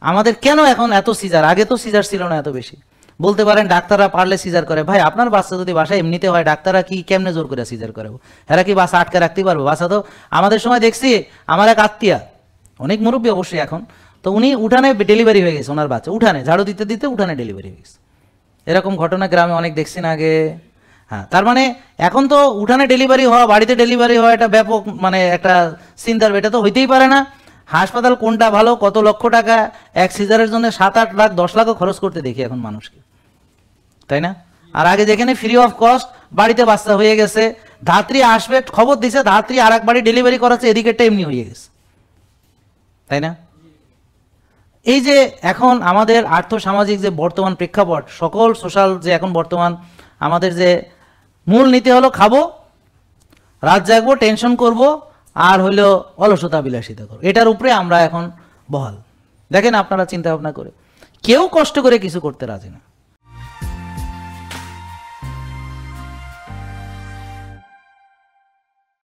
আমাদের কেন এখন এত সিজার? আগে তো সিজার ছিল না এত বেশি। বলতে পারেন ডাক্তাররা পারলে সিজার করে, ভাই আপনার বাচ্চা যদি বাসায় এমনিতে হয় ডাক্তাররা কি কেমনে জোর করে সিজার করে? এরা কি বাচ্চা আটকে রাখতে পারবো? বাচ্চা তো আমাদের সময় দেখছি, আমার এক আত্মীয়া, অনেক মুরব্বী অবশ্যই এখন, তো উনি উঠানে ডেলিভারি হয়ে গেছে, ওনার বাচ্চা উঠানে ঝাড়ু দিতে দিতে উঠানে ডেলিভারি হয়ে গেছে। এরকম ঘটনা গ্রামে অনেক দেখছি না আগে? হ্যাঁ, তার মানে এখন তো উঠানে ডেলিভারি হওয়া, বাড়িতে ডেলিভারি হওয়া এটা ব্যাপক মানে একটা চিন্তার, এটা তো হইতেই পারে না। হাসপাতাল কোনটা ভালো, কত লক্ষ টাকা এক সিজারের জন্য 7-8 লাখ 10 লাখও খরচ করতে দেখি এখন মানুষকে, তাই না? আর আগে যেখানে ফ্রি অফ কস্ট বাড়িতে বাচ্চা হয়ে গেছে, ধাত্রী আসবে খবর দিছে, ধাত্রী আর এক বাড়ি ডেলিভারি করাচ্ছে, এদিকেরটা এমনি হয়ে গেছে, তাই না? এই যে এখন আমাদের আর্থসামাজিক যে বর্তমান প্রেক্ষাপট, সকল সোশ্যাল যে এখন বর্তমান আমাদের যে মূল নীতি হলো খাবো, রাত জাগবো, টেনশন করব, আর হইলো অলসতা বিলাসিতা করবো, এটার উপরে আমরা এখন বহাল। দেখেন আপনারা চিন্তা ভাবনা করে, কেউ কষ্ট করে কিছু করতে রাজি না।